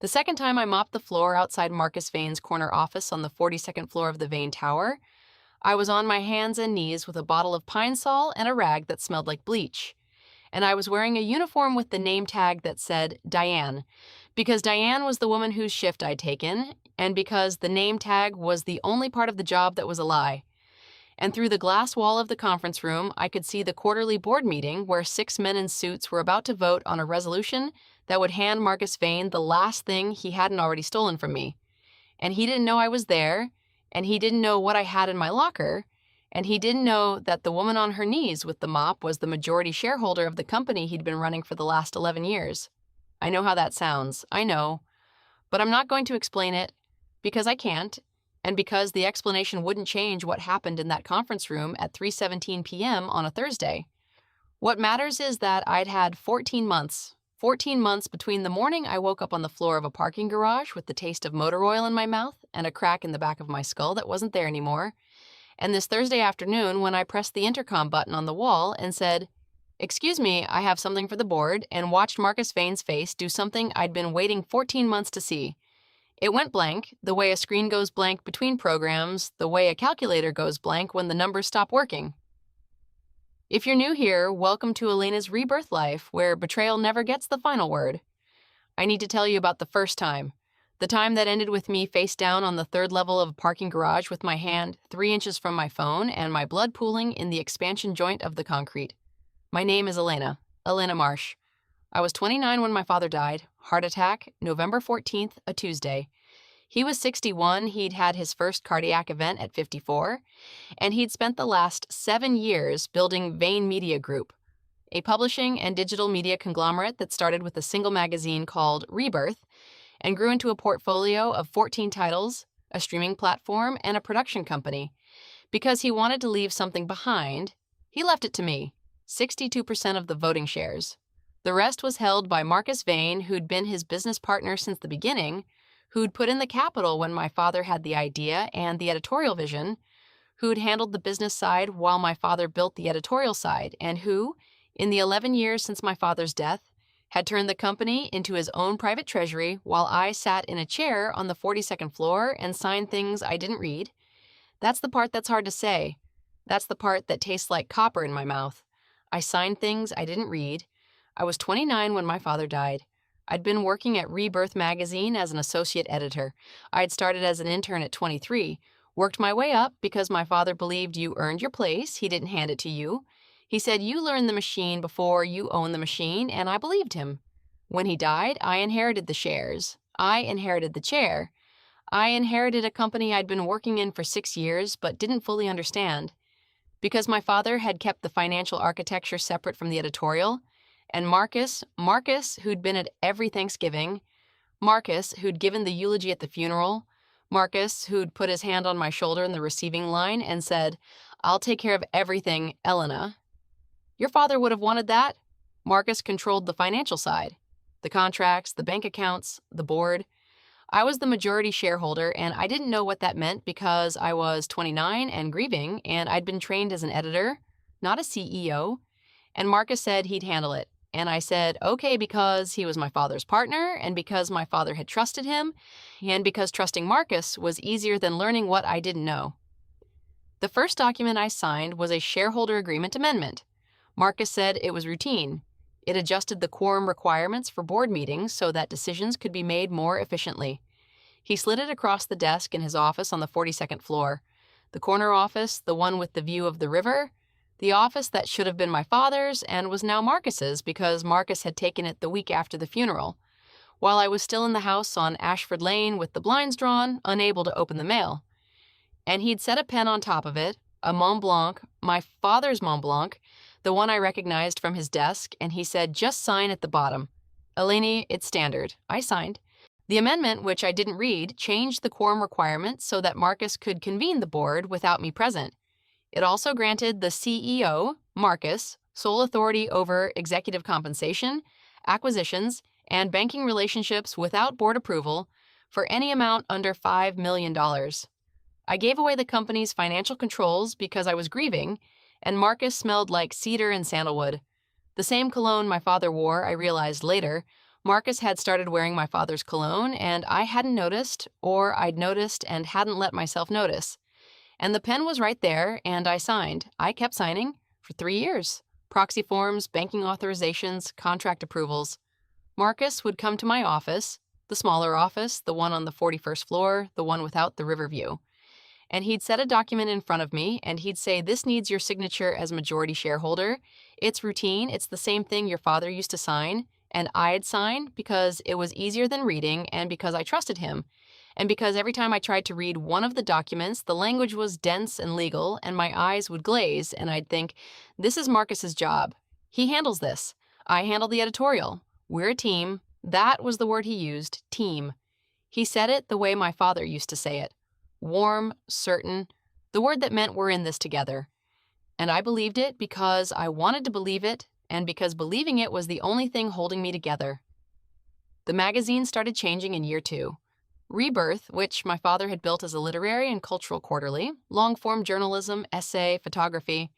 The second time I mopped the floor outside Marcus Vane's corner office on the 42nd floor of the Vane Tower, I was on my hands and knees with a bottle of Pine Sol and a rag that smelled like bleach. And I was wearing a uniform with the name tag that said Diane, because Diane was the woman whose shift I'd taken, and because the name tag was the only part of the job that was a lie. And through the glass wall of the conference room, I could see the quarterly board meeting where 6 men in suits were about to vote on a resolution that would hand Marcus Vane the last thing he hadn't already stolen from me. And he didn't know I was there, and he didn't know what I had in my locker, and he didn't know that the woman on her knees with the mop was the majority shareholder of the company he'd been running for the last 11 years. I know how that sounds, I know, but I'm not going to explain it because I can't, and because the explanation wouldn't change what happened in that conference room at 3:17 p.m. on a Thursday. What matters is that I'd had 14 months between the morning I woke up on the floor of a parking garage with the taste of motor oil in my mouth and a crack in the back of my skull that wasn't there anymore, and this Thursday afternoon when I pressed the intercom button on the wall and said, "Excuse me, I have something for the board," and watched Marcus Vane's face do something I'd been waiting 14 months to see. It went blank, the way a screen goes blank between programs, the way a calculator goes blank when the numbers stop working. If you're new here, welcome to Elena's rebirth life, where betrayal never gets the final word. I need to tell you about the first time. The time that ended with me face down on the 3rd level of a parking garage with my hand 3 inches from my phone and my blood pooling in the expansion joint of the concrete. My name is Elena Marsh. I was 29 when my father died, heart attack, November 14th, a Tuesday. He was 61, he'd had his first cardiac event at 54, and he'd spent the last 7 years building Vane Media Group, a publishing and digital media conglomerate that started with a single magazine called Rebirth and grew into a portfolio of 14 titles, a streaming platform, and a production company. Because he wanted to leave something behind, he left it to me, 62% of the voting shares. The rest was held by Marcus Vane, who'd been his business partner since the beginning, who'd put in the capital when my father had the idea and the editorial vision, who'd handled the business side while my father built the editorial side, and who, in the 11 years since my father's death, had turned the company into his own private treasury while I sat in a chair on the 42nd floor and signed things I didn't read. That's the part that's hard to say. That's the part that tastes like copper in my mouth. I signed things I didn't read. I was 29 when my father died. I'd been working at Rebirth magazine as an associate editor. I'd started as an intern at 23, worked my way up because my father believed you earned your place, he didn't hand it to you. He said you learn the machine before you own the machine, and I believed him. When he died, I inherited the shares. I inherited the chair. I inherited a company I'd been working in for 6 years but didn't fully understand. Because my father had kept the financial architecture separate from the editorial, and Marcus, who'd been at every Thanksgiving, Marcus, who'd given the eulogy at the funeral, Marcus, who'd put his hand on my shoulder in the receiving line and said, "I'll take care of everything, Elena." Your father would have wanted that. Marcus controlled the financial side, the contracts, the bank accounts, the board. I was the majority shareholder, and I didn't know what that meant because I was 29 and grieving, and I'd been trained as an editor, not a CEO, and Marcus said he'd handle it. And I said, okay, because he was my father's partner, and because my father had trusted him, and because trusting Marcus was easier than learning what I didn't know. The first document I signed was a shareholder agreement amendment. Marcus said it was routine. It adjusted the quorum requirements for board meetings so that decisions could be made more efficiently. He slid it across the desk in his office on the 42nd floor. The corner office, the one with the view of the river, the office that should have been my father's and was now Marcus's because Marcus had taken it the week after the funeral, while I was still in the house on Ashford Lane with the blinds drawn, unable to open the mail. And he'd set a pen on top of it, a Mont Blanc, my father's Mont Blanc, the one I recognized from his desk, and he said, "Just sign at the bottom." "Eleni, it's standard." I signed. The amendment, which I didn't read, changed the quorum requirement so that Marcus could convene the board without me present. It also granted the CEO, Marcus, sole authority over executive compensation, acquisitions, and banking relationships without board approval for any amount under $5 million. I gave away the company's financial controls because I was grieving, and Marcus smelled like cedar and sandalwood. The same cologne my father wore, I realized later, Marcus had started wearing my father's cologne, and I hadn't noticed, or I'd noticed and hadn't let myself notice. And the pen was right there, and I signed. I kept signing for 3 years. Proxy forms, banking authorizations, contract approvals. Marcus would come to my office, the smaller office, the one on the 41st floor, the one without the river view. And he'd set a document in front of me, and he'd say, "This needs your signature as majority shareholder. It's routine. It's the same thing your father used to sign." And I'd sign because it was easier than reading and because I trusted him. And because every time I tried to read one of the documents, the language was dense and legal, and my eyes would glaze, and I'd think, this is Marcus's job. He handles this. I handle the editorial. We're a team. That was the word he used, team. He said it the way my father used to say it. Warm, certain, the word that meant we're in this together. And I believed it because I wanted to believe it, and because believing it was the only thing holding me together. The magazine started changing in year 2. Rebirth, which my father had built as a literary and cultural quarterly, long-form journalism, essay, photography,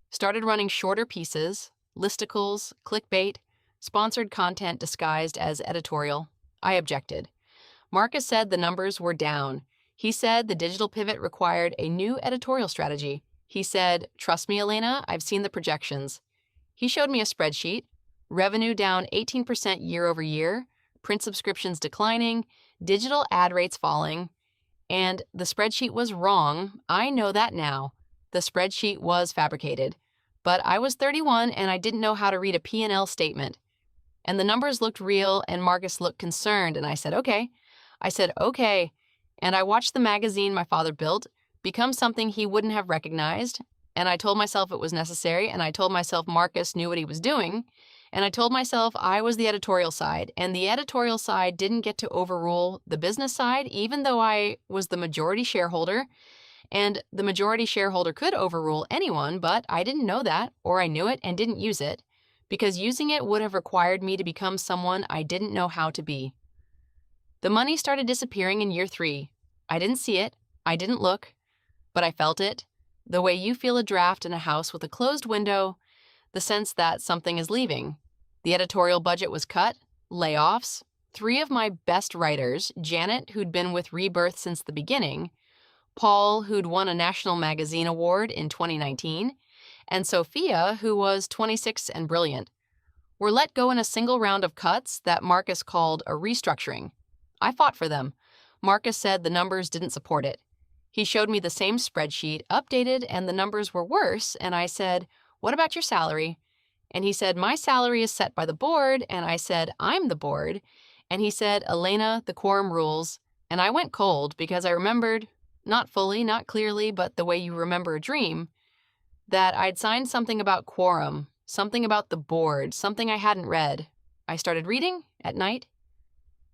started running shorter pieces, listicles, clickbait, sponsored content disguised as editorial. I objected. Marcus said the numbers were down. He said the digital pivot required a new editorial strategy. He said, "Trust me, Elena, I've seen the projections." He showed me a spreadsheet, revenue down 18% year over year, print subscriptions declining, digital ad rates falling, and the spreadsheet was wrong. I know that now. The spreadsheet was fabricated. But I was 31 and I didn't know how to read a P&L statement. And the numbers looked real and Marcus looked concerned, and I said, okay. And I watched the magazine my father built become something he wouldn't have recognized, and I told myself it was necessary, and I told myself Marcus knew what he was doing, and I told myself I was the editorial side, and the editorial side didn't get to overrule the business side, even though I was the majority shareholder, and the majority shareholder could overrule anyone, but I didn't know that, or I knew it and didn't use it, because using it would have required me to become someone I didn't know how to be. The money started disappearing in year 3. I didn't see it, I didn't look, but I felt it. The way you feel a draft in a house with a closed window, the sense that something is leaving. The editorial budget was cut, layoffs. 3 of my best writers, Janet, who'd been with Rebirth since the beginning, Paul, who'd won a National Magazine Award in 2019, and Sophia, who was 26 and brilliant, were let go in a single round of cuts that Marcus called a restructuring. I fought for them. Marcus said the numbers didn't support it. He showed me the same spreadsheet, updated, and the numbers were worse, and I said, "What about your salary?" And he said, "My salary is set by the board," and I said, "I'm the board." And he said, "Elena, the quorum rules." And I went cold because I remembered, not fully, not clearly, but the way you remember a dream, that I'd signed something about quorum, something about the board, something I hadn't read. I started reading at night.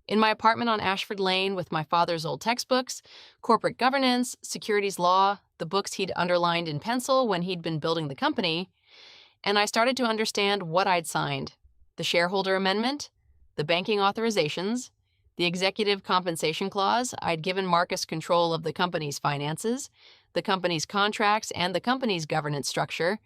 In my apartment on Ashford Lane with my father's old textbooks, corporate governance, securities law, the books he'd underlined in pencil when he'd been building the company, and I started to understand what I'd signed. The shareholder amendment, the banking authorizations, the executive compensation clause. I'd given Marcus control of the company's finances, the company's contracts, and the company's governance structure,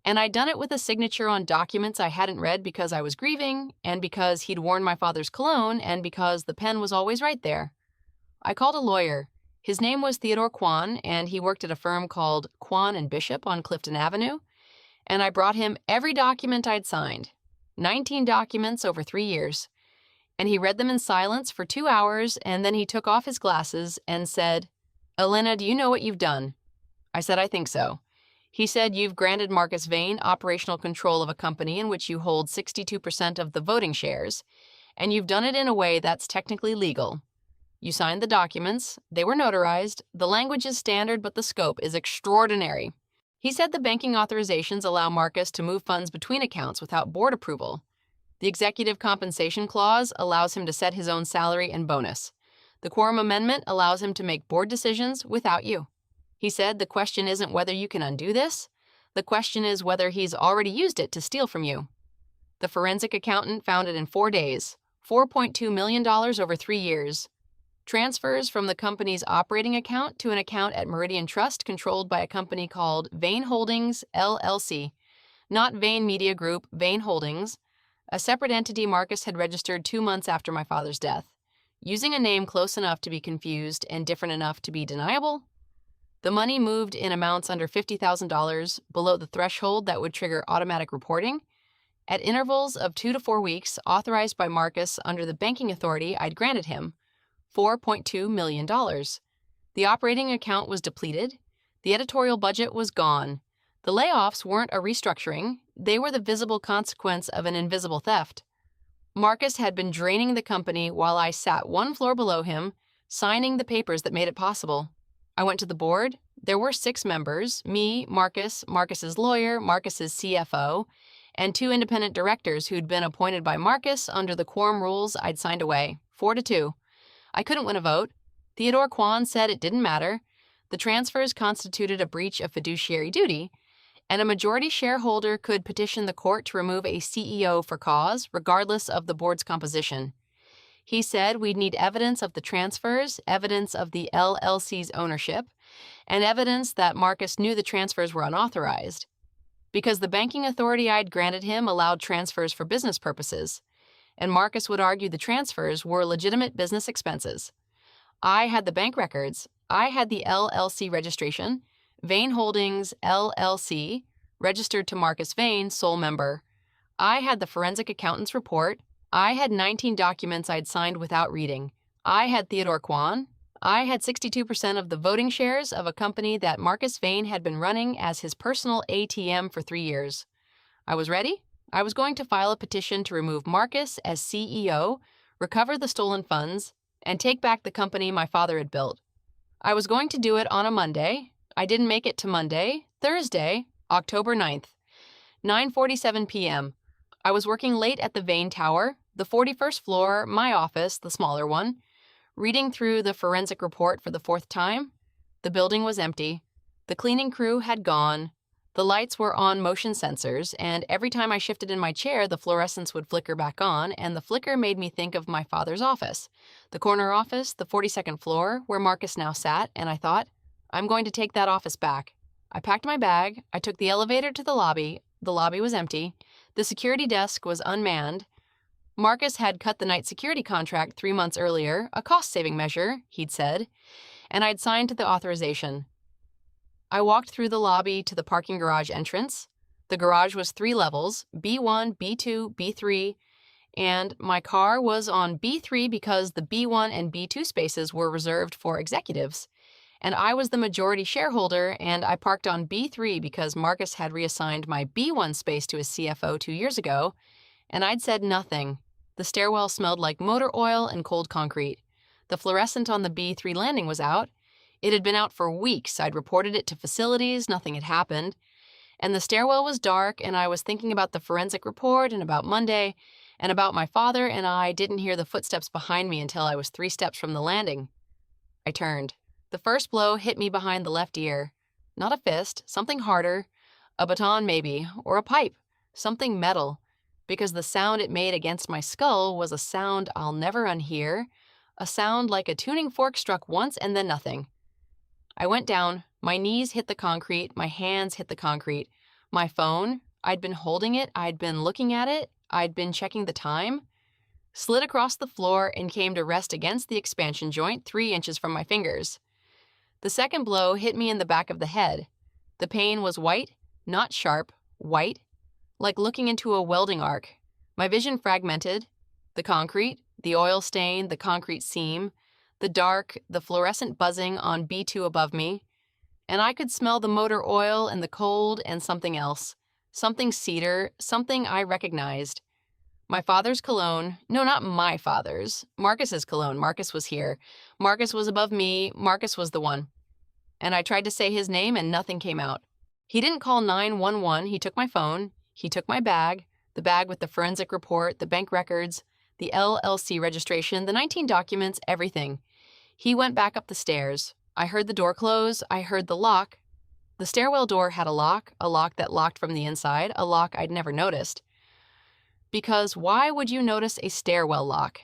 and I'd done it with a signature on documents I hadn't read because I was grieving, and because he'd worn my father's cologne, and because the pen was always right there. I called a lawyer. His name was Theodore Kwan, and he worked at a firm called Kwan and Bishop on Clifton Avenue, and I brought him every document I'd signed, 19 documents over 3 years, and he read them in silence for 2 hours, and then he took off his glasses and said, "Elena, do you know what you've done?" I said, "I think so." He said, "You've granted Marcus Vane operational control of a company in which you hold 62% of the voting shares, and you've done it in a way that's technically legal. You signed the documents, they were notarized, the language is standard, but the scope is extraordinary." He said the banking authorizations allow Marcus to move funds between accounts without board approval. The executive compensation clause allows him to set his own salary and bonus. The quorum amendment allows him to make board decisions without you. He said the question isn't whether you can undo this. The question is whether he's already used it to steal from you. The forensic accountant found it in 4 days, $4.2 million over 3 years. Transfers from the company's operating account to an account at Meridian Trust controlled by a company called Vane Holdings, LLC. Not Vane Media Group, Vane Holdings, A separate entity Marcus had registered 2 months after my father's death, using a name close enough to be confused and different enough to be deniable. The money moved in amounts under $50,000, below the threshold that would trigger automatic reporting, at intervals of 2 to 4 weeks, authorized by Marcus under the banking authority I'd granted him, $4.2 million. The operating account was depleted. The editorial budget was gone. The layoffs weren't a restructuring. They were the visible consequence of an invisible theft. Marcus had been draining the company while I sat 1 floor below him, signing the papers that made it possible. I went to the board. There were 6 members, me, Marcus, Marcus's lawyer, Marcus's CFO, and 2 independent directors who'd been appointed by Marcus under the quorum rules I'd signed away, 4-2. I couldn't win a vote. Theodore Kwan said it didn't matter. The transfers constituted a breach of fiduciary duty, and a majority shareholder could petition the court to remove a CEO for cause, regardless of the board's composition. He said we'd need evidence of the transfers, evidence of the LLC's ownership, and evidence that Marcus knew the transfers were unauthorized, because the banking authority I'd granted him allowed transfers for business purposes, and Marcus would argue the transfers were legitimate business expenses. I had the bank records. I had the LLC registration, Vane Holdings, LLC, registered to Marcus Vane, sole member. I had the forensic accountant's report. I had 19 documents I'd signed without reading. I had Theodore Kwan. I had 62% of the voting shares of a company that Marcus Vane had been running as his personal ATM for 3 years. I was ready. I was going to file a petition to remove Marcus as CEO, recover the stolen funds, and take back the company my father had built. I was going to do it on a Monday. I didn't make it to Monday, Thursday, October 9th, 9:47 p.m. I was working late at the Vane Tower, the 41st floor, my office, the smaller one, reading through the forensic report for the 4th time. The building was empty. The cleaning crew had gone. The lights were on motion sensors, and every time I shifted in my chair, the fluorescence would flicker back on, and the flicker made me think of my father's office, the corner office, the 42nd floor, where Marcus now sat, and I thought, I'm going to take that office back. I packed my bag. I took the elevator to the lobby. The lobby was empty. The security desk was unmanned. Marcus had cut the night security contract 3 months earlier, a cost-saving measure, he'd said, and I'd signed to the authorization. I walked through the lobby to the parking garage entrance. The garage was 3 levels, B1, B2, B3, and my car was on B3 because the B1 and B2 spaces were reserved for executives. And I was the majority shareholder, and I parked on B3 because Marcus had reassigned my B1 space to his CFO 2 years ago, and I'd said nothing. The stairwell smelled like motor oil and cold concrete. The fluorescent on the B3 landing was out. It had been out for weeks. I'd reported it to facilities, nothing had happened. And the stairwell was dark, and I was thinking about the forensic report and about Monday, and about my father, and I didn't hear the footsteps behind me until I was 3 steps from the landing. I turned. The first blow hit me behind the left ear. Not a fist, something harder, a baton maybe, or a pipe, something metal, because the sound it made against my skull was a sound I'll never unhear, a sound like a tuning fork struck once and then nothing. I went down, my knees hit the concrete, my hands hit the concrete. My phone, I'd been holding it, I'd been looking at it, I'd been checking the time, slid across the floor and came to rest against the expansion joint 3 inches from my fingers. The second blow hit me in the back of the head. The pain was white, not sharp, white, like looking into a welding arc. My vision fragmented. The concrete, the oil stain, the concrete seam, the dark, the fluorescent buzzing on B2 above me, and I could smell the motor oil and the cold and something else, something cedar, something I recognized. My father's cologne, no, not my father's, Marcus's cologne. Marcus was here. Marcus was above me. Marcus was the one. And I tried to say his name and nothing came out. He didn't call 911. He took my phone. He took my bag, the bag with the forensic report, the bank records, the LLC registration, the 19 documents, everything. He went back up the stairs. I heard the door close. I heard the lock. The stairwell door had a lock that locked from the inside, a lock I'd never noticed. Because why would you notice a stairwell lock?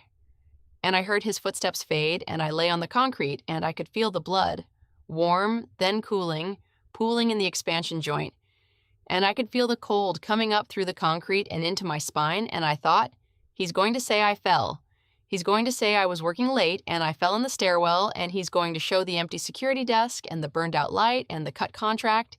And I heard his footsteps fade, and I lay on the concrete, and I could feel the blood, warm, then cooling, pooling in the expansion joint. and I could feel the cold coming up through the concrete and into my spine, and I thought, he's going to say I fell. He's going to say I was working late and I fell in the stairwell, and he's going to show the empty security desk and the burned out light and the cut contract,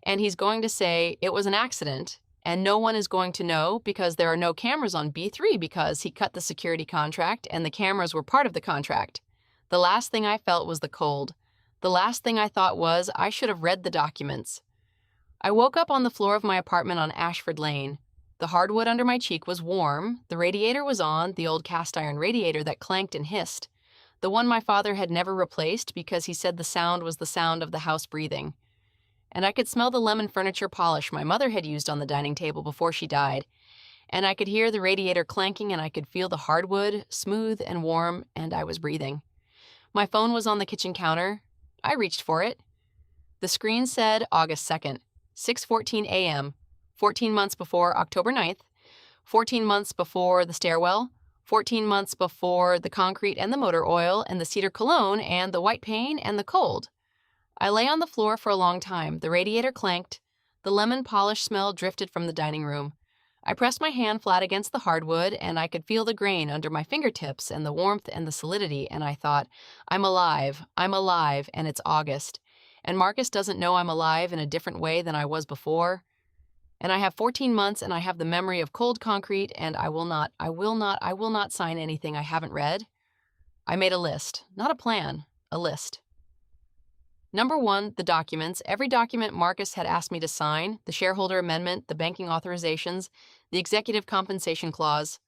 and he's going to say it was an accident, and no one is going to know because there are no cameras on B3 because he cut the security contract and the cameras were part of the contract. The last thing I felt was the cold. The last thing I thought was I should have read the documents. I woke up on the floor of my apartment on Ashford Lane. The hardwood under my cheek was warm, the radiator was on, the old cast iron radiator that clanked and hissed, the one my father had never replaced because he said the sound was the sound of the house breathing. And I could smell the lemon furniture polish my mother had used on the dining table before she died, and I could hear the radiator clanking, and I could feel the hardwood, smooth and warm, and I was breathing. My phone was on the kitchen counter. I reached for it. The screen said August 2nd, 6:14 a.m., 14 months before October 9th, 14 months before the stairwell, 14 months before the concrete and the motor oil and the cedar cologne and the white pain and the cold. I lay on the floor for a long time. The radiator clanked. The lemon polish smell drifted from the dining room. I pressed my hand flat against the hardwood, and I could feel the grain under my fingertips and the warmth and the solidity, and I thought, I'm alive, and it's August. And Marcus doesn't know I'm alive in a different way than I was before. And I have 14 months, and I have the memory of cold concrete, and I will not sign anything I haven't read. I made a list, not a plan, a list. Number 1, the documents. Every document Marcus had asked me to sign, the shareholder amendment, the banking authorizations, the executive compensation clause.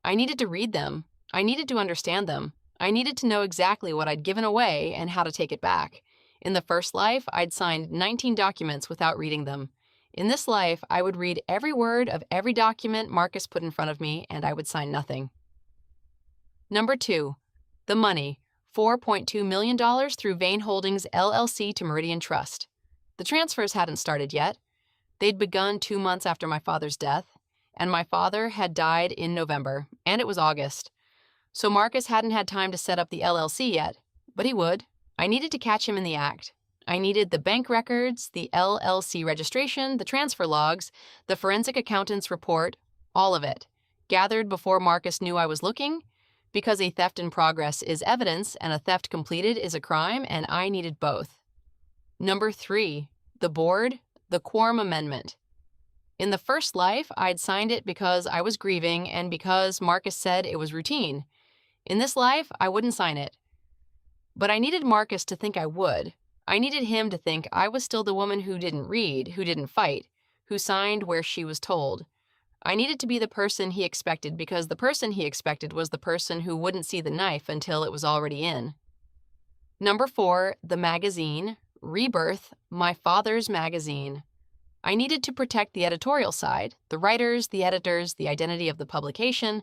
I needed to read them. I needed to understand them. I needed to know exactly what I'd given away and how to take it back. In the first life, I'd signed 19 documents without reading them. In this life, I would read every word of every document Marcus put in front of me, and I would sign nothing. Number 2, the money. $4.2 million through Vane Holdings LLC to Meridian Trust. The transfers hadn't started yet. They'd begun 2 months after my father's death, and my father had died in November, and it was August. So Marcus hadn't had time to set up the LLC yet, but he would. I needed to catch him in the act. I needed the bank records, the LLC registration, the transfer logs, the forensic accountant's report, all of it, gathered before Marcus knew I was looking, because a theft in progress is evidence and a theft completed is a crime, and I needed both. Number 3, the board, the quorum amendment. In the first life, I'd signed it because I was grieving and because Marcus said it was routine. In this life, I wouldn't sign it. But I needed Marcus to think I would. I needed him to think I was still the woman who didn't read, who didn't fight, who signed where she was told. I needed to be the person he expected because the person he expected was the person who wouldn't see the knife until it was already in. Number 4, the magazine, Rebirth, my father's magazine. I needed to protect the editorial side, the writers, the editors, the identity of the publication,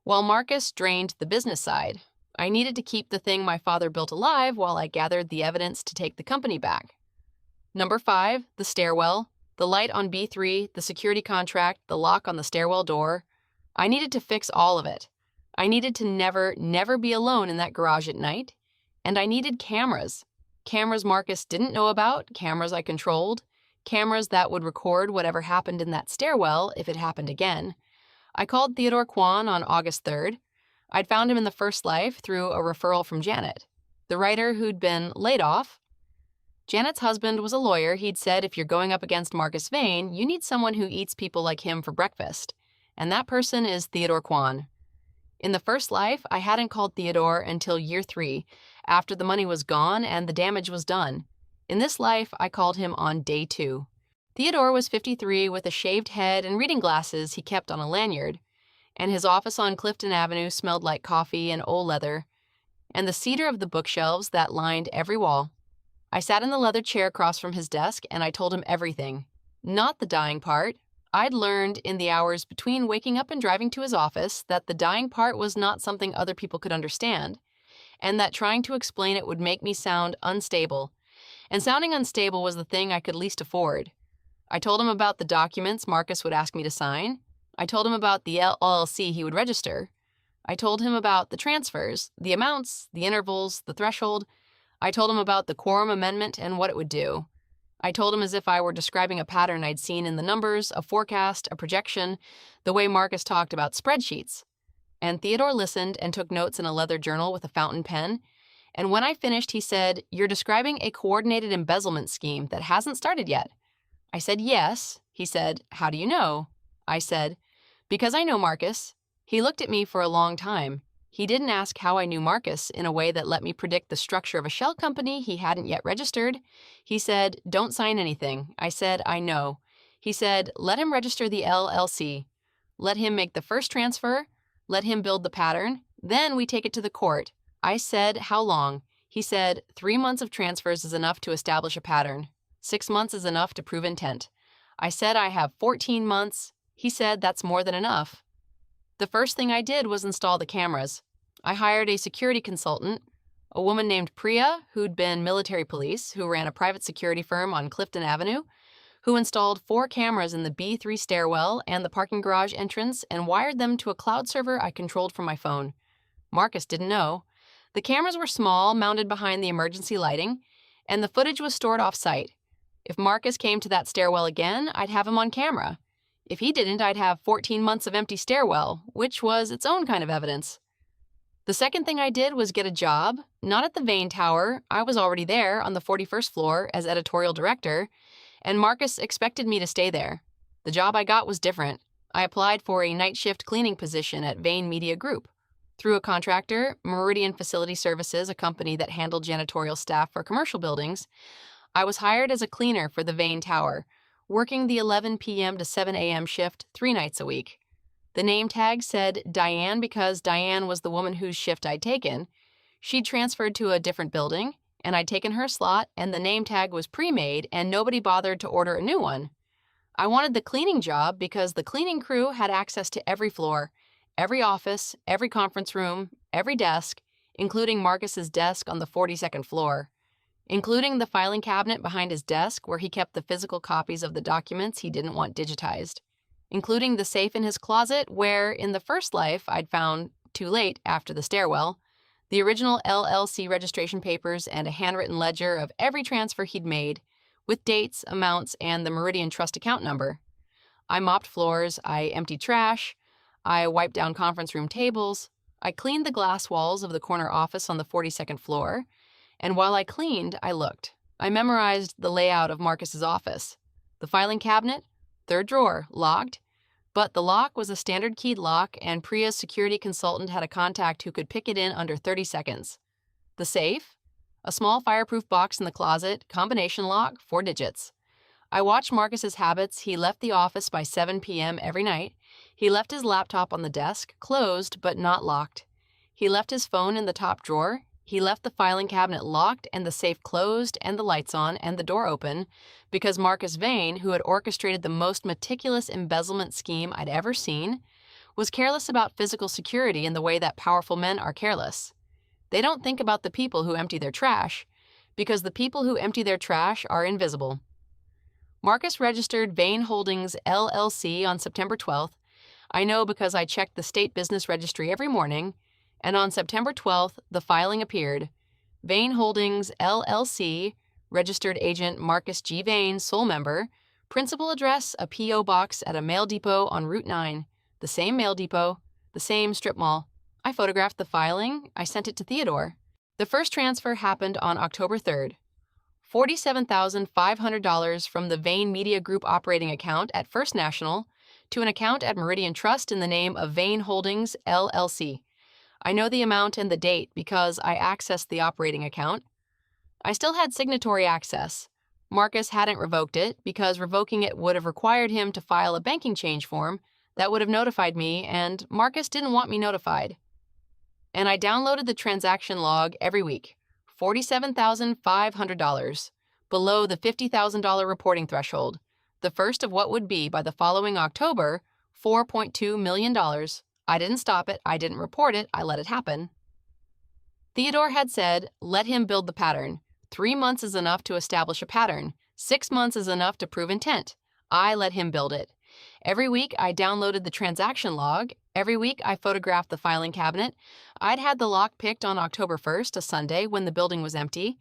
while Marcus drained the business side. I needed to keep the thing my father built alive while I gathered the evidence to take the company back. Number 5, the stairwell. The light on B3, the security contract, the lock on the stairwell door. I needed to fix all of it. I needed to never be alone in that garage at night. And I needed cameras. Cameras Marcus didn't know about, cameras I controlled, cameras that would record whatever happened in that stairwell if it happened again. I called Theodore Kwan on August 3rd. I'd found him in the first life through a referral from Janet, the writer who'd been laid off. Janet's husband was a lawyer. He'd said if you're going up against Marcus Vane, you need someone who eats people like him for breakfast. And that person is Theodore Kwan. In the first life, I hadn't called Theodore until year 3, after the money was gone and the damage was done. In this life, I called him on day 2. Theodore was 53 with a shaved head and reading glasses he kept on a lanyard, and his office on Clifton Avenue smelled like coffee and old leather, and the cedar of the bookshelves that lined every wall. I sat in the leather chair across from his desk, and I told him everything. Not the dying part. I'd learned in the hours between waking up and driving to his office that the dying part was not something other people could understand, and that trying to explain it would make me sound unstable. And sounding unstable was the thing I could least afford. I told him about the documents Marcus would ask me to sign. I told him about the LLC he would register. I told him about the transfers, the amounts, the intervals, the threshold. I told him about the quorum amendment and what it would do. I told him as if I were describing a pattern I'd seen in the numbers, a forecast, a projection, the way Marcus talked about spreadsheets. And Theodore listened and took notes in a leather journal with a fountain pen. And when I finished, he said, "You're describing a coordinated embezzlement scheme that hasn't started yet." I said, "Yes." He said, "How do you know?" I said, "Because I know Marcus." He looked at me for a long time. He didn't ask how I knew Marcus in a way that let me predict the structure of a shell company he hadn't yet registered. He said, "Don't sign anything." I said, "I know." He said, "Let him register the LLC. Let him make the first transfer. Let him build the pattern. Then we take it to the court." I said, "How long?" He said, 3 months of transfers is enough to establish a pattern. 6 months is enough to prove intent." I said, "I have 14 months. He said, "That's more than enough." The first thing I did was install the cameras. I hired a security consultant, a woman named Priya, who'd been military police, who ran a private security firm on Clifton Avenue, who installed 4 cameras in the B3 stairwell and the parking garage entrance and wired them to a cloud server I controlled from my phone. Marcus didn't know. The cameras were small, mounted behind the emergency lighting, and the footage was stored off-site. If Marcus came to that stairwell again, I'd have him on camera. If he didn't, I'd have 14 months of empty stairwell, which was its own kind of evidence. The second thing I did was get a job, not at the Vane Tower. I was already there on the 41st floor as editorial director, and Marcus expected me to stay there. The job I got was different. I applied for a night shift cleaning position at Vane Media Group. Through a contractor, Meridian Facility Services, a company that handled janitorial staff for commercial buildings, I was hired as a cleaner for the Vane Tower, working the 11 p.m. to 7 a.m. shift 3 nights a week. The name tag said Diane because Diane was the woman whose shift I'd taken. She'd transferred to a different building, and I'd taken her slot, and the name tag was pre-made, and nobody bothered to order a new one. I wanted the cleaning job because the cleaning crew had access to every floor, every office, every conference room, every desk, including Marcus's desk on the 42nd floor, including the filing cabinet behind his desk where he kept the physical copies of the documents he didn't want digitized, including the safe in his closet where, in the first life, I'd found, too late after the stairwell, the original LLC registration papers and a handwritten ledger of every transfer he'd made, with dates, amounts, and the Meridian Trust account number. I mopped floors, I emptied trash, I wiped down conference room tables, I cleaned the glass walls of the corner office on the 42nd floor, and while I cleaned, I looked. I memorized the layout of Marcus's office. The filing cabinet, 3rd drawer, locked, but the lock was a standard keyed lock, and Priya's security consultant had a contact who could pick it in under 30 seconds. The safe, a small fireproof box in the closet, combination lock, 4 digits. I watched Marcus's habits. He left the office by 7 p.m. every night. He left his laptop on the desk, closed but not locked. He left his phone in the top drawer. He left the filing cabinet locked and the safe closed and the lights on and the door open because Marcus Vane, who had orchestrated the most meticulous embezzlement scheme I'd ever seen, was careless about physical security in the way that powerful men are careless. They don't think about the people who empty their trash because the people who empty their trash are invisible. Marcus registered Vane Holdings LLC on September 12th. I know because I checked the state business registry every morning, and on September 12th, the filing appeared. Vane Holdings, LLC, registered agent Marcus G. Vane, sole member, principal address, a P.O. box at a mail depot on Route 9, the same mail depot, the same strip mall. I photographed the filing. I sent it to Theodore. The first transfer happened on October 3rd. $47,500 from the Vane Media Group operating account at First National to an account at Meridian Trust in the name of Vane Holdings, LLC. I know the amount and the date because I accessed the operating account. I still had signatory access. Marcus hadn't revoked it because revoking it would have required him to file a banking change form that would have notified me, and Marcus didn't want me notified. And I downloaded the transaction log every week, $47,500, below the $50,000 reporting threshold, the first of what would be, by the following October, $4.2 million. I didn't stop it, I didn't report it, I let it happen. Theodore had said, let him build the pattern. 3 months is enough to establish a pattern. 6 months is enough to prove intent. I let him build it. Every week, I downloaded the transaction log. Every week, I photographed the filing cabinet. I'd had the lock picked on October 1st, a Sunday, when the building was empty.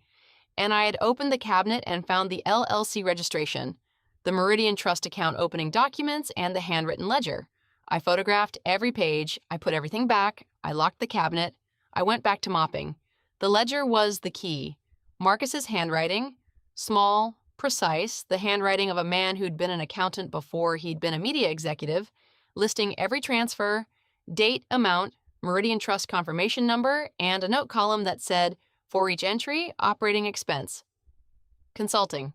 and I had opened the cabinet and found the LLC registration, the Meridian Trust account opening documents, and the handwritten ledger. I photographed every page, I put everything back, I locked the cabinet, I went back to mopping. The ledger was the key. Marcus's handwriting, small, precise, the handwriting of a man who'd been an accountant before he'd been a media executive, listing every transfer, date, amount, Meridian Trust confirmation number, and a note column that said, for each entry, operating expense. Consulting.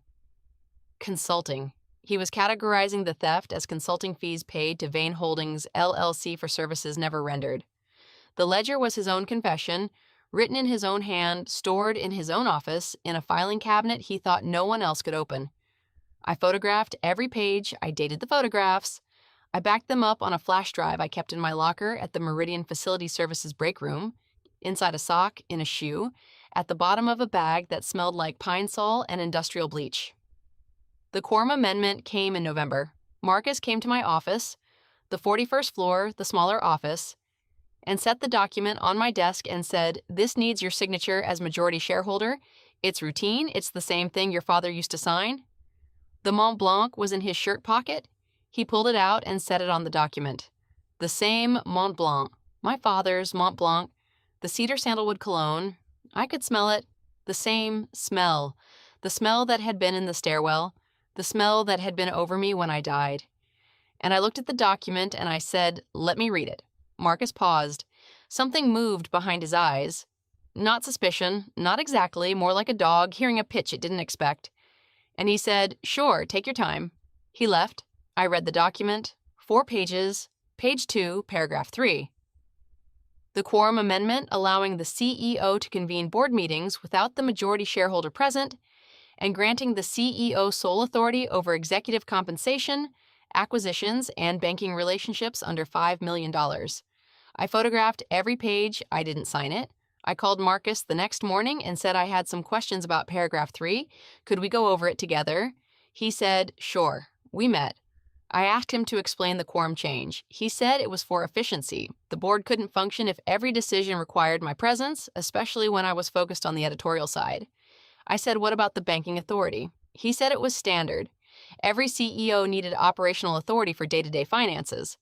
He was categorizing the theft as consulting fees paid to Vane Holdings LLC for services never rendered. The ledger was his own confession, written in his own hand, stored in his own office, in a filing cabinet he thought no one else could open. I photographed every page, I dated the photographs. I backed them up on a flash drive I kept in my locker at the Meridian Facility Services break room, inside a sock, in a shoe, at the bottom of a bag that smelled like pine sol and industrial bleach. The quorum amendment came in November. Marcus came to my office, the 41st floor, the smaller office, and set the document on my desk and said, "This needs your signature as majority shareholder. It's routine. It's the same thing your father used to sign." The Mont Blanc was in his shirt pocket. He pulled it out and set it on the document. The same Mont Blanc, my father's Mont Blanc, the cedar sandalwood cologne. I could smell it. The same smell. The smell that had been in the stairwell. The smell that had been over me when I died. And I looked at the document and I said, "Let me read it." Marcus paused. Something moved behind his eyes. Not suspicion, not exactly, more like a dog hearing a pitch it didn't expect. And he said, "Sure, take your time." He left. I read the document. 4 pages. Page 2, paragraph 3. The quorum amendment allowing the CEO to convene board meetings without the majority shareholder present, and granting the CEO sole authority over executive compensation, acquisitions, and banking relationships under $5 million. I photographed every page. I didn't sign it. I called Marcus the next morning and said I had some questions about paragraph 3. Could we go over it together? He said, "Sure." We met. I asked him to explain the quorum change. He said it was for efficiency. The board couldn't function if every decision required my presence, especially when I was focused on the editorial side. I said, "What about the banking authority?" He said it was standard. Every CEO needed operational authority for day-to-day finances.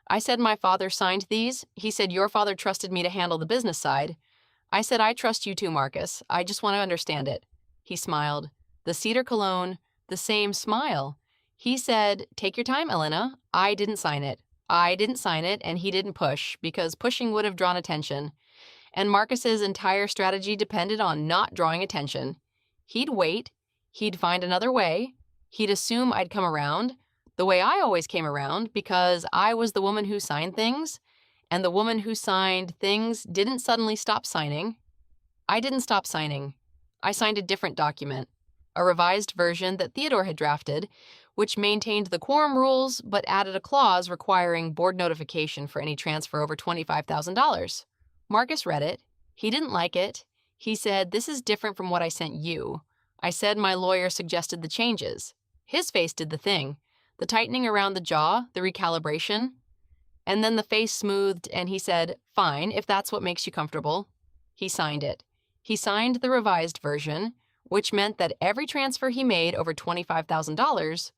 I said my father signed these. He said your father trusted me to handle the business side. I said I trust you too, Marcus. I just want to understand it. He smiled. The cedar cologne, the same smile. He said, "Take your time, Elena. I didn't sign it. I didn't sign it, and he didn't push, because pushing would have drawn attention. And Marcus's entire strategy depended on not drawing attention. He'd wait. He'd find another way. He'd assume I'd come around, the way I always came around, because I was the woman who signed things, and the woman who signed things didn't suddenly stop signing. I didn't stop signing. I signed a different document, a revised version that Theodore had drafted, which maintained the quorum rules but added a clause requiring board notification for any transfer over $25,000. Marcus read it. He didn't like it. He said, "This is different from what I sent you." I said my lawyer suggested the changes. His face did the thing, the tightening around the jaw, the recalibration. And then the face smoothed and he said, "Fine, if that's what makes you comfortable." He signed it. He signed the revised version, which meant that every transfer he made over $25,000,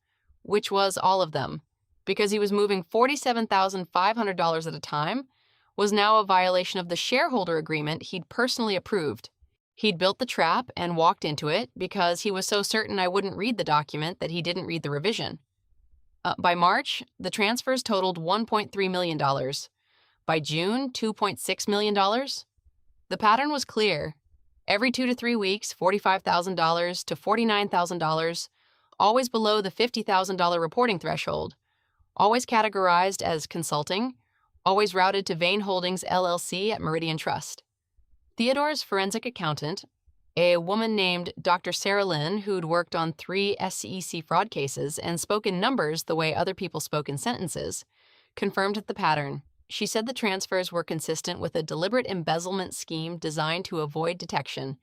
which was all of them, because he was moving $47,500 at a time, was now a violation of the shareholder agreement he'd personally approved. He'd built the trap and walked into it because he was so certain I wouldn't read the document that he didn't read the revision. By March, the transfers totaled $1.3 million. By June, $2.6 million. The pattern was clear. Every 2 to 3 weeks, $45,000 to $49,000, always below the $50,000 reporting threshold, always categorized as consulting, always routed to Vane Holdings LLC at Meridian Trust. Theodore's forensic accountant, a woman named Dr. Sarah Lynn, who'd worked on 3 SEC fraud cases and spoken numbers the way other people spoke in sentences, confirmed the pattern. She said the transfers were consistent with a deliberate embezzlement scheme designed to avoid detection.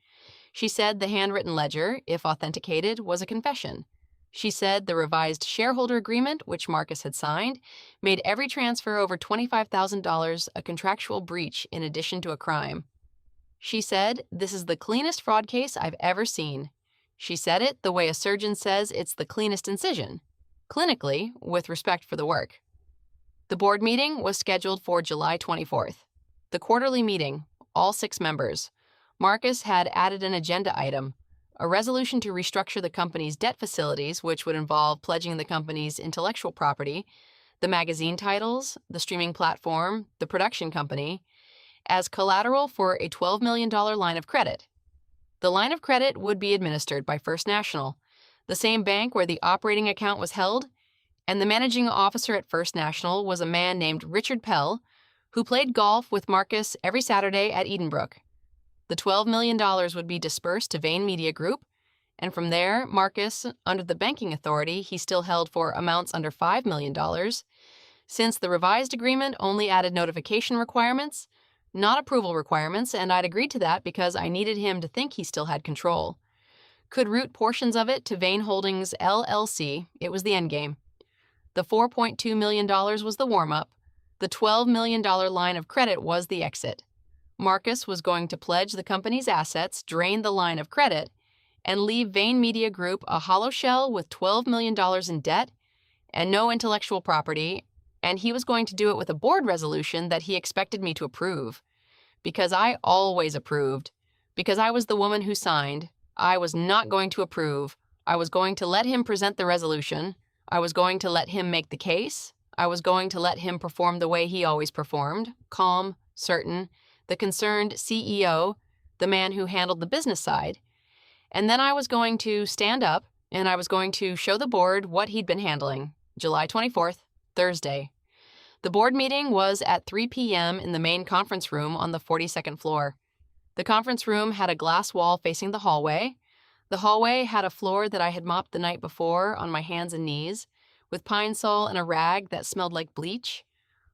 She said the handwritten ledger, if authenticated, was a confession. She said the revised shareholder agreement, which Marcus had signed, made every transfer over $25,000 a contractual breach in addition to a crime. She said, "This is the cleanest fraud case I've ever seen." She said it the way a surgeon says it's the cleanest incision, clinically, with respect for the work. The board meeting was scheduled for July 24th. The quarterly meeting, all 6 members. Marcus had added an agenda item, a resolution to restructure the company's debt facilities, which would involve pledging the company's intellectual property, the magazine titles, the streaming platform, the production company, as collateral for a $12 million line of credit. The line of credit would be administered by First National, the same bank where the operating account was held, and the managing officer at First National was a man named Richard Pell, who played golf with Marcus every Saturday at Edenbrook. The $12 million would be dispersed to Vane Media Group, and from there, Marcus, under the banking authority he still held for amounts under $5 million, since the revised agreement only added notification requirements, not approval requirements, and I'd agreed to that because I needed him to think he still had control, could route portions of it to Vane Holdings LLC. It was the endgame. The $4.2 million was the warm-up. The $12 million line of credit was the exit. Marcus was going to pledge the company's assets, drain the line of credit, and leave Vane Media Group a hollow shell with $12 million in debt and no intellectual property, and he was going to do it with a board resolution that he expected me to approve. Because I always approved. Because I was the woman who signed. I was not going to approve. I was going to let him present the resolution. I was going to let him make the case. I was going to let him perform the way he always performed, calm, certain, the concerned CEO, the man who handled the business side. And then I was going to stand up, and I was going to show the board what he'd been handling. July 24th, Thursday. The board meeting was at 3 p.m. in the main conference room on the 42nd floor. The conference room had a glass wall facing the hallway. The hallway had a floor that I had mopped the night before on my hands and knees, with pine sol and a rag that smelled like bleach,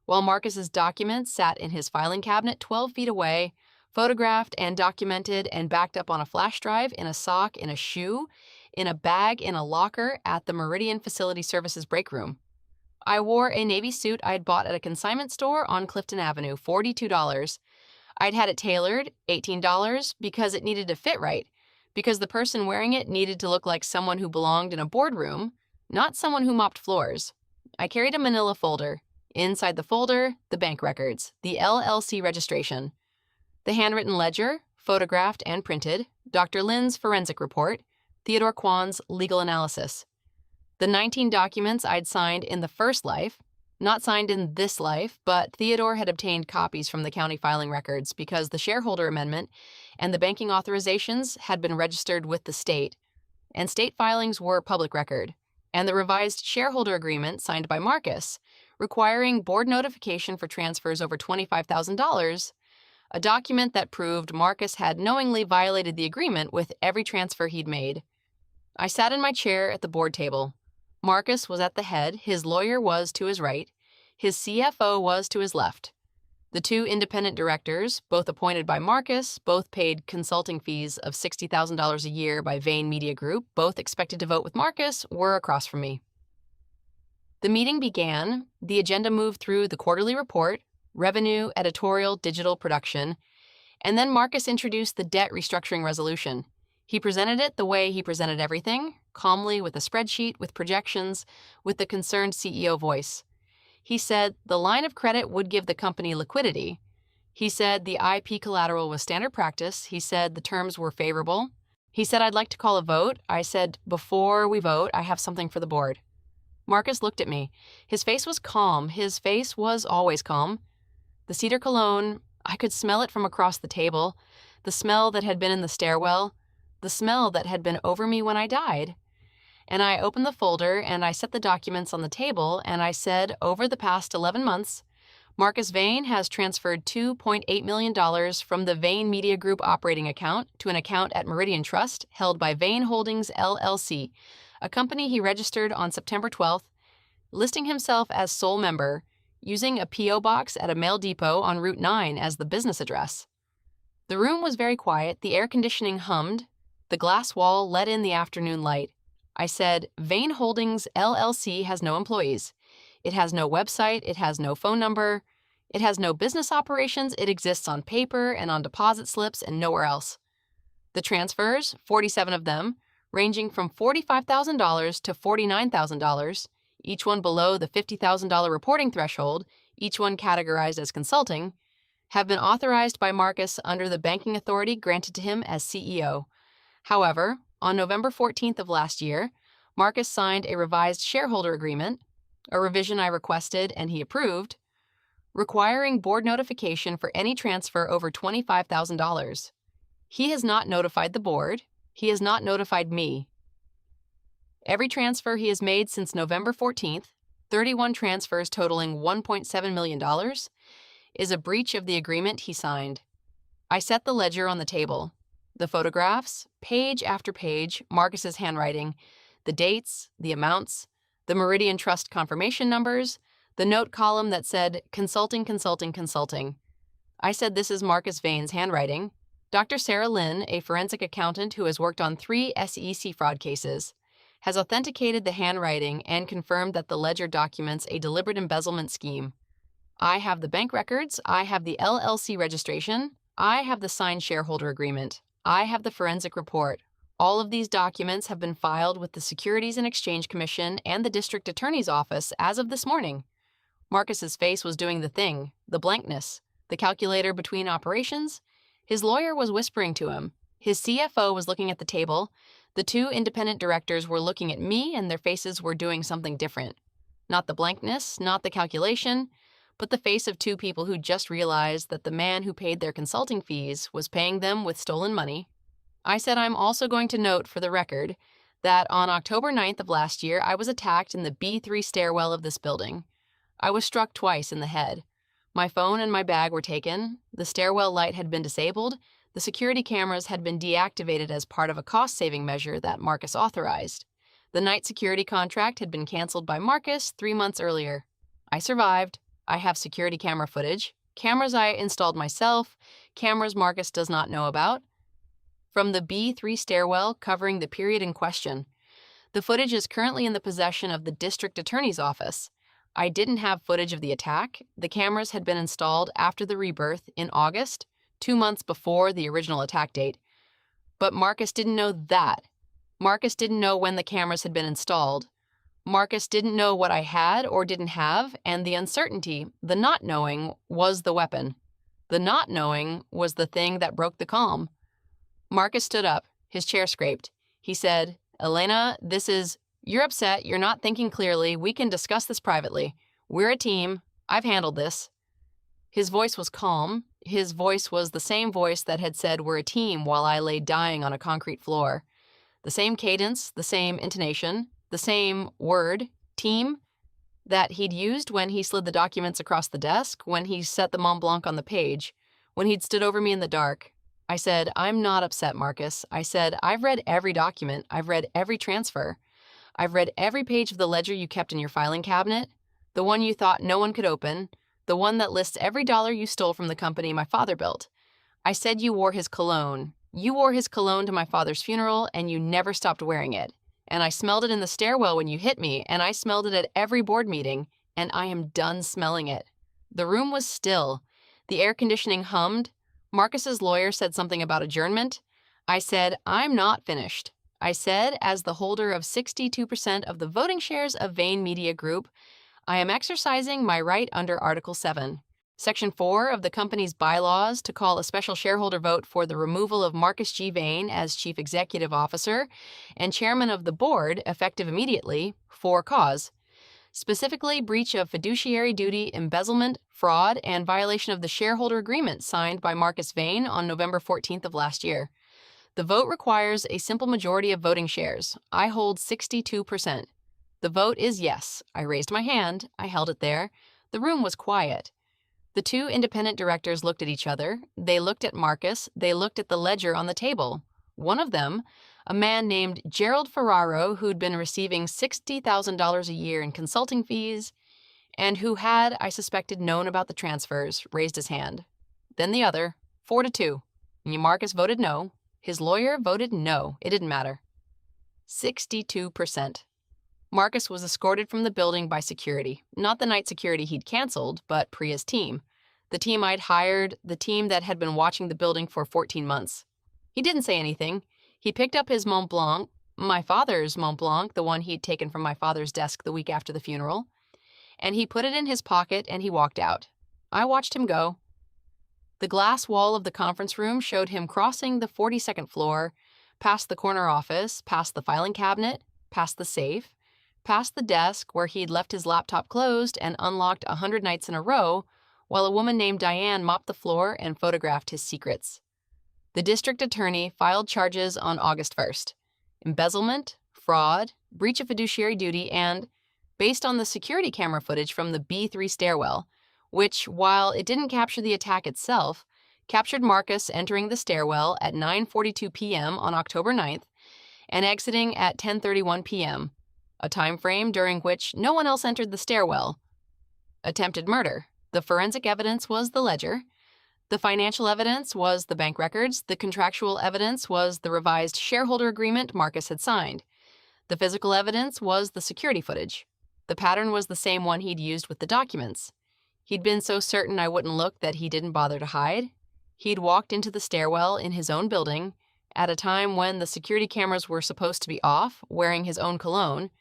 while Marcus's documents sat in his filing cabinet 12 feet away, photographed and documented and backed up on a flash drive, in a sock, in a shoe, in a bag, in a locker at the Meridian Facility Services break room. I wore a navy suit I'd bought at a consignment store on Clifton Avenue, $42. I'd had it tailored, $18, because it needed to fit right, because the person wearing it needed to look like someone who belonged in a boardroom, not someone who mopped floors. I carried a manila folder. Inside the folder, the bank records, the LLC registration, the handwritten ledger, photographed and printed, Dr. Lin's forensic report, Theodore Kwan's legal analysis, the 19 documents I'd signed in the first life, not signed in this life, but Theodore had obtained copies from the county filing records because the shareholder amendment and the banking authorizations had been registered with the state, and state filings were public record, and the revised shareholder agreement signed by Marcus, requiring board notification for transfers over $25,000, a document that proved Marcus had knowingly violated the agreement with every transfer he'd made. I sat in my chair at the board table. Marcus was at the head, his lawyer was to his right, his CFO was to his left. The 2 independent directors, both appointed by Marcus, both paid consulting fees of $60,000 a year by Vane Media Group, both expected to vote with Marcus, were across from me. The meeting began. The agenda moved through the quarterly report, revenue, editorial, digital, production, and then Marcus introduced the debt restructuring resolution. He presented it the way he presented everything, calmly, with a spreadsheet, with projections, with the concerned CEO voice. He said the line of credit would give the company liquidity. He said the IP collateral was standard practice. He said the terms were favorable. He said I'd like to call a vote. I said, before we vote, I have something for the board. Marcus looked at me. His face was calm. His face was always calm. The cedar cologne, I could smell it from across the table, the smell that had been in the stairwell, the smell that had been over me when I died. And I opened the folder and I set the documents on the table and I said, over the past 11 months, Marcus Vane has transferred $2.8 million from the Vane Media Group operating account to an account at Meridian Trust held by Vane Holdings LLC, a company he registered on September 12th, listing himself as sole member, using a P.O. box at a mail depot on Route 9 as the business address. The room was very quiet, the air conditioning hummed, the glass wall let in the afternoon light. I said, Vane Holdings LLC has no employees. It has no website, it has no phone number. It has no business operations, it exists on paper and on deposit slips and nowhere else. The transfers, 47 of them, ranging from $45,000 to $49,000, each one below the $50,000 reporting threshold, each one categorized as consulting, have been authorized by Marcus under the banking authority granted to him as CEO. However, on November 14th of last year, Marcus signed a revised shareholder agreement, a revision I requested and he approved, requiring board notification for any transfer over $25,000. He has not notified the board. He has not notified me. Every transfer he has made since November 14th, 31 transfers totaling $1.7 million, is a breach of the agreement he signed. I set the ledger on the table. The photographs, page after page, Marcus's handwriting, the dates, the amounts, the Meridian Trust confirmation numbers, the note column that said, consulting, consulting, consulting. I said this is Marcus Vane's handwriting. Dr. Sarah Lynn, a forensic accountant who has worked on 3 SEC fraud cases, has authenticated the handwriting and confirmed that the ledger documents a deliberate embezzlement scheme. I have the bank records, I have the LLC registration, I have the signed shareholder agreement, I have the forensic report. All of these documents have been filed with the Securities and Exchange Commission and the District Attorney's Office as of this morning. Marcus's face was doing the thing, the blankness, the calculator between operations. His lawyer was whispering to him. His CFO was looking at the table. The 2 independent directors were looking at me and their faces were doing something different. Not the blankness, not the calculation, but the face of 2 people who just realized that the man who paid their consulting fees was paying them with stolen money. I said I'm also going to note for the record that on October 9th of last year, I was attacked in the B3 stairwell of this building. I was struck twice in the head. My phone and my bag were taken, the stairwell light had been disabled, the security cameras had been deactivated as part of a cost-saving measure that Marcus authorized. The night security contract had been canceled by Marcus 3 months earlier. I survived. I have security camera footage, cameras I installed myself, cameras Marcus does not know about, from the B3 stairwell covering the period in question. The footage is currently in the possession of the District Attorney's Office. I didn't have footage of the attack. The cameras had been installed after the rebirth in August, 2 months before the original attack date. But Marcus didn't know that. Marcus didn't know when the cameras had been installed. Marcus didn't know what I had or didn't have, and the uncertainty, the not knowing, was the weapon. The not knowing was the thing that broke the calm. Marcus stood up, his chair scraped. He said, Elena, you're upset, you're not thinking clearly, we can discuss this privately. We're a team, I've handled this. His voice was calm. His voice was the same voice that had said we're a team while I lay dying on a concrete floor. The same cadence, the same intonation, the same word, team, that he'd used when he slid the documents across the desk, when he set the Mont Blanc on the page, when he'd stood over me in the dark. I said, I'm not upset, Marcus. I said, I've read every document. I've read every transfer. I've read every page of the ledger you kept in your filing cabinet, the one you thought no one could open, the one that lists every dollar you stole from the company my father built. I said you wore his cologne. You wore his cologne to my father's funeral, and you never stopped wearing it. And I smelled it in the stairwell when you hit me, and I smelled it at every board meeting, and I am done smelling it. The room was still. The air conditioning hummed. Marcus's lawyer said something about adjournment. I said, I'm not finished. I said, as the holder of 62% of the voting shares of Vane Media Group, I am exercising my right under Article 7, Section 4 of the company's bylaws to call a special shareholder vote for the removal of Marcus G. Vane as Chief Executive Officer and Chairman of the Board, effective immediately, for cause. Specifically, breach of fiduciary duty, embezzlement, fraud, and violation of the shareholder agreement signed by Marcus Vane on November 14th of last year. The vote requires a simple majority of voting shares. I hold 62%. The vote is yes. I raised my hand. I held it there. The room was quiet. The 2 independent directors looked at each other. They looked at Marcus. They looked at the ledger on the table. One of them, a man named Gerald Ferraro, who'd been receiving $60,000 a year in consulting fees, and who had, I suspected, known about the transfers, raised his hand. Then the other, 4-2. Marcus voted no. His lawyer voted no. It didn't matter. 62%. Marcus was escorted from the building by security. Not the night security he'd canceled, but Priya's team. The team I'd hired, the team that had been watching the building for 14 months. He didn't say anything. He picked up his Mont Blanc, my father's Mont Blanc, the one he'd taken from my father's desk the week after the funeral, and he put it in his pocket and he walked out. I watched him go. The glass wall of the conference room showed him crossing the 42nd floor, past the corner office, past the filing cabinet, past the safe, past the desk where he'd left his laptop closed and unlocked 100 nights in a row, while a woman named Diane mopped the floor and photographed his secrets. The district attorney filed charges on August 1st. Embezzlement, fraud, breach of fiduciary duty, and, based on the security camera footage from the B3 stairwell, which, while it didn't capture the attack itself, captured Marcus entering the stairwell at 9:42 p.m. on October 9th and exiting at 10:31 p.m., a time frame during which no one else entered the stairwell. Attempted murder. The forensic evidence was the ledger. The financial evidence was the bank records. The contractual evidence was the revised shareholder agreement Marcus had signed. The physical evidence was the security footage. The pattern was the same one he'd used with the documents. He'd been so certain I wouldn't look that he didn't bother to hide. He'd walked into the stairwell in his own building at a time when the security cameras were supposed to be off, wearing his own cologne,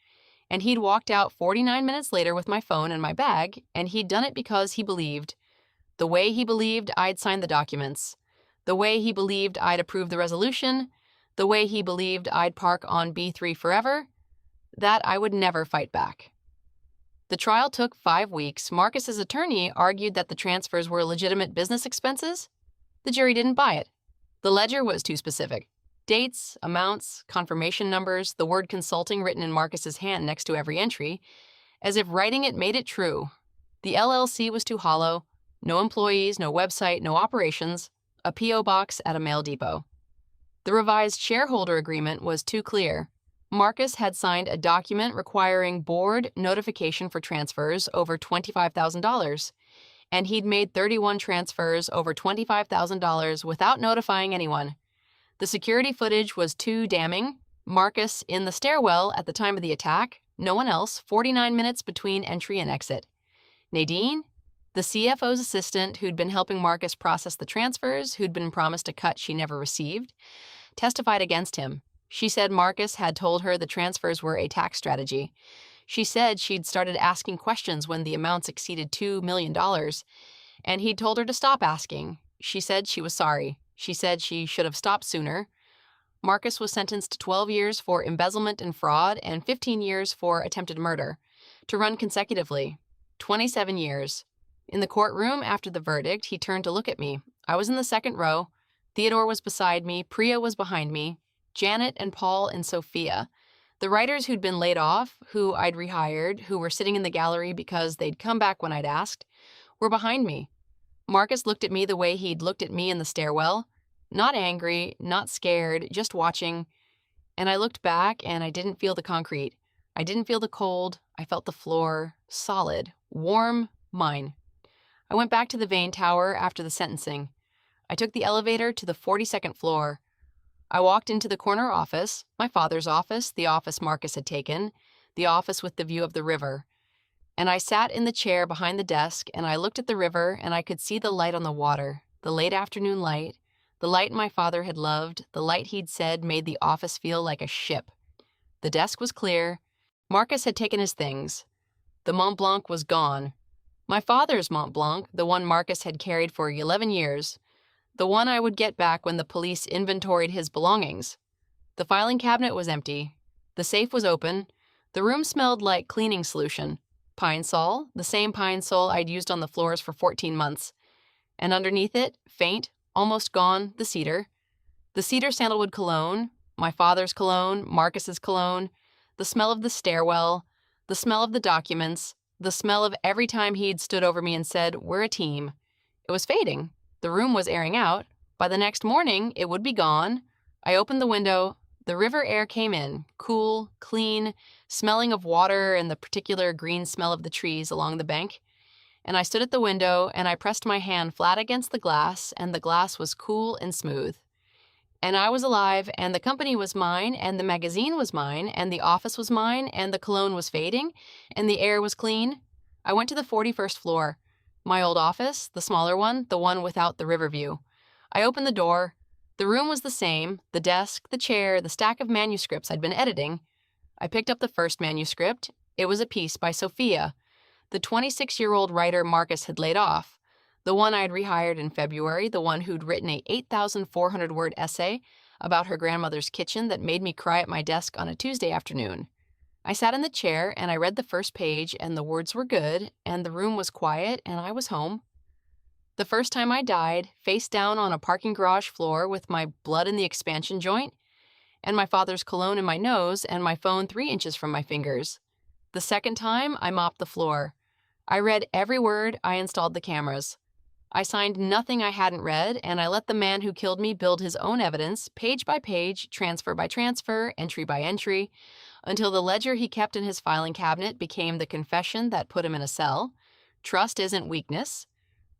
and he'd walked out 49 minutes later with my phone and my bag, and he'd done it because he believed. The way he believed I'd signed the documents. The way he believed I'd approve the resolution. The way he believed I'd park on B3 forever. That I would never fight back. The trial took 5 weeks. Marcus's attorney argued that the transfers were legitimate business expenses. The jury didn't buy it. The ledger was too specific. Dates, amounts, confirmation numbers, the word consulting written in Marcus's hand next to every entry, as if writing it made it true. The LLC was too hollow. No employees, no website, no operations, a P.O. box at a mail depot. The revised shareholder agreement was too clear. Marcus had signed a document requiring board notification for transfers over $25,000, and he'd made 31 transfers over $25,000 without notifying anyone. The security footage was too damning. Marcus in the stairwell at the time of the attack, no one else, 49 minutes between entry and exit. Nadine, the CFO's assistant who'd been helping Marcus process the transfers, who'd been promised a cut she never received, testified against him. She said Marcus had told her the transfers were a tax strategy. She said she'd started asking questions when the amounts exceeded $2 million, and he'd told her to stop asking. She said she was sorry. She said she should have stopped sooner. Marcus was sentenced to 12 years for embezzlement and fraud and 15 years for attempted murder, to run consecutively. 27 years. In the courtroom after the verdict, he turned to look at me. I was in the second row. Theodore was beside me. Priya was behind me. Janet and Paul and Sophia. The writers who'd been laid off, who I'd rehired, who were sitting in the gallery because they'd come back when I'd asked, were behind me. Marcus looked at me the way he'd looked at me in the stairwell. Not angry, not scared, just watching. And I looked back and I didn't feel the concrete. I didn't feel the cold. I felt the floor, solid, warm, mine. I went back to the Vane Tower after the sentencing. I took the elevator to the 42nd floor. I walked into the corner office, my father's office, the office Marcus had taken, the office with the view of the river. And I sat in the chair behind the desk, and I looked at the river, and I could see the light on the water, the late afternoon light, the light my father had loved, the light he'd said made the office feel like a ship. The desk was clear. Marcus had taken his things. The Mont Blanc was gone. My father's Mont Blanc, the one Marcus had carried for 11 years, the one I would get back when the police inventoried his belongings. The filing cabinet was empty. The safe was open. The room smelled like cleaning solution. Pine sol, the same pine sol I'd used on the floors for 14 months. And underneath it, faint, almost gone, the cedar. The cedar sandalwood cologne, my father's cologne, Marcus's cologne, the smell of the stairwell, the smell of the documents, the smell of every time he'd stood over me and said, "We're a team." It was fading. The room was airing out. By the next morning, it would be gone. I opened the window. The river air came in, cool, clean, smelling of water and the particular green smell of the trees along the bank. And I stood at the window, and I pressed my hand flat against the glass, and the glass was cool and smooth. And I was alive, and the company was mine, and the magazine was mine, and the office was mine, and the cologne was fading, and the air was clean. I went to the 41st floor. My old office, the smaller one, the one without the river view. I opened the door. The room was the same, the desk, the chair, the stack of manuscripts I'd been editing. I picked up the first manuscript. It was a piece by Sophia, the 26-year-old writer Marcus had laid off, the one I'd rehired in February, the one who'd written a 8,400-word essay about her grandmother's kitchen that made me cry at my desk on a Tuesday afternoon. I sat in the chair and I read the first page, and the words were good, and the room was quiet, and I was home. The first time I died, face down on a parking garage floor with my blood in the expansion joint, and my father's cologne in my nose, and my phone 3 inches from my fingers. The second time, I mopped the floor. I read every word, I installed the cameras. I signed nothing I hadn't read, and I let the man who killed me build his own evidence, page by page, transfer by transfer, entry by entry, until the ledger he kept in his filing cabinet became the confession that put him in a cell. Trust isn't weakness.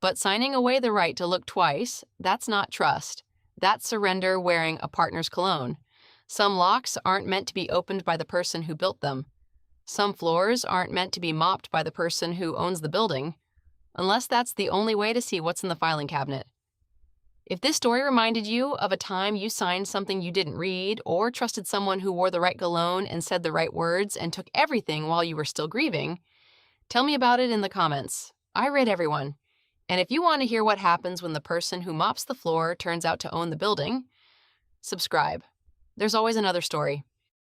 But signing away the right to look twice, that's not trust. That's surrender wearing a partner's cologne. Some locks aren't meant to be opened by the person who built them. Some floors aren't meant to be mopped by the person who owns the building, unless that's the only way to see what's in the filing cabinet. If this story reminded you of a time you signed something you didn't read, or trusted someone who wore the right cologne and said the right words and took everything while you were still grieving, tell me about it in the comments. I read everyone. And if you want to hear what happens when the person who mops the floor turns out to own the building, subscribe. There's always another story.